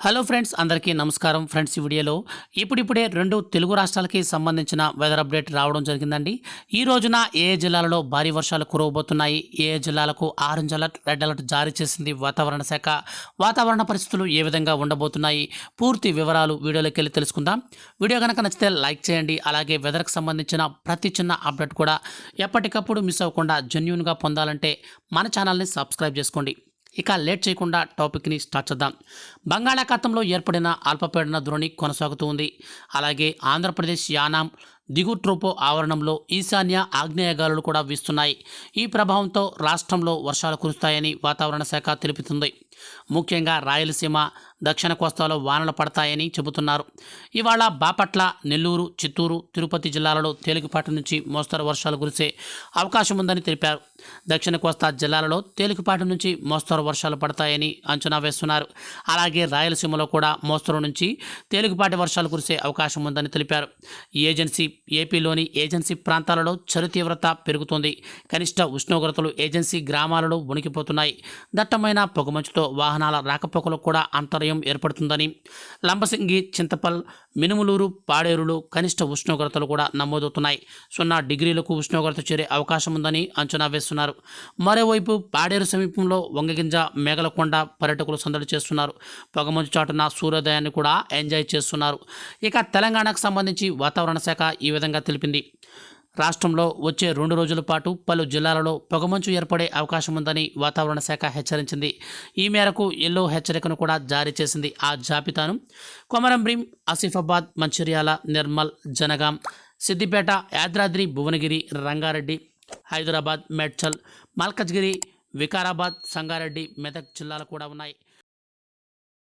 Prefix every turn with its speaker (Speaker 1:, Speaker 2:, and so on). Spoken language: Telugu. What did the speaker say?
Speaker 1: హలో ఫ్రెండ్స్, అందరికీ నమస్కారం. ఫ్రెండ్స్, ఈ వీడియోలో ఇప్పుడిప్పుడే రెండు తెలుగు రాష్ట్రాలకి సంబంధించిన వెదర్ అప్డేట్ రావడం జరిగిందండి. ఈ రోజున ఏ జిల్లాలలో భారీ వర్షాలు కురవబోతున్నాయి, ఏ జిల్లాలకు ఆరెంజ్ అలర్ట్, రెడ్ అలర్ట్ జారీ చేసింది వాతావరణ శాఖ, వాతావరణ పరిస్థితులు ఏ విధంగా ఉండబోతున్నాయి, పూర్తి వివరాలు వీడియోలోకి వెళ్ళి తెలుసుకుందాం. వీడియో కనుక నచ్చితే లైక్ చేయండి. అలాగే వెదర్కి సంబంధించిన ప్రతి చిన్న అప్డేట్ కూడా ఎప్పటికప్పుడు మిస్ అవ్వకుండా జెన్యూన్గా పొందాలంటే మన ఛానల్ని సబ్స్క్రైబ్ చేసుకోండి. ఇక లేట్ చేయకుండా టాపిక్ని స్టార్ట్ చేద్దాం. బంగాళాఖాతంలో ఏర్పడిన అల్పపీడన ద్రోణి కొనసాగుతూ ఉంది. అలాగే ఆంధ్రప్రదేశ్ యానాం దిగువ ట్రోపో ఆవరణంలో ఈశాన్య ఆగ్నేయ గాలులు కూడా వీస్తున్నాయి. ఈ ప్రభావంతో రాష్ట్రంలో వర్షాలు కురుస్తాయని వాతావరణ శాఖ తెలుపుతుంది. ముఖ్యంగా రాయలసీమ, దక్షిణ కోస్తాలో వానలు పడతాయని చెబుతున్నారు. ఇవాళ బాపట్ల, నెల్లూరు, చిత్తూరు, తిరుపతి జిల్లాలలో తేలికపాటి నుంచి మోస్తరు వర్షాలు కురిసే అవకాశం ఉందని తెలిపారు. దక్షిణ కోస్తా జిల్లాలలో తేలికపాటి నుంచి మోస్తరు వర్షాలు పడతాయని అంచనా వేస్తున్నారు. అలాగే రాయలసీమలో కూడా మోస్తరు నుంచి తేలికపాటి వర్షాలు కురిసే అవకాశం ఉందని తెలిపారు. ఏపీలోని ఏజెన్సీ ప్రాంతాలలో చలి తీవ్రత పెరుగుతోంది. కనిష్ట ఉష్ణోగ్రతలు ఏజెన్సీ గ్రామాలలో వణికిపోతున్నాయి. దట్టమైన పొగమంచుతో వాహనాల రాకపోకలకు కూడా అంతరాయం ఏర్పడుతుందని, లంబసింగి, చింతపల్, మినుములూరు, పాడేరులో కనిష్ట ఉష్ణోగ్రతలు కూడా నమోదవుతున్నాయి. 0 డిగ్రీలకు ఉష్ణోగ్రత చేరే అవకాశం ఉందని అంచనా వేస్తున్నారు. మరోవైపు పాడేరు సమీపంలో వంగగింజ, మేగలకొండ పర్యాటకులు సందడి చేస్తున్నారు. పొగమంచు చాటున సూర్యోదయాన్ని కూడా ఎంజాయ్ చేస్తున్నారు. ఇక తెలంగాణకు సంబంధించి వాతావరణ శాఖ ఈ విధంగా తెలిపింది. రాష్ట్రంలో వచ్చే 2 రోజుల పాటు పలు జిల్లాలలో పొగమంచు ఏర్పడే అవకాశం ఉందని వాతావరణ శాఖ హెచ్చరించింది. ఈ మేరకు ఎల్లో హెచ్చరికను కూడా జారీ చేసింది. ఆ జాబితాను కొమరంభీం, ఆసిఫాబాద్, మంచిర్యాల, నిర్మల్, జనగాం, సిద్దిపేట, యాదాద్రి, భువనగిరి, రంగారెడ్డి, హైదరాబాద్, మేడ్చల్, మల్కజ్గిరి, వికారాబాద్, సంగారెడ్డి, మెదక్ జిల్లాలు కూడా ఉన్నాయి.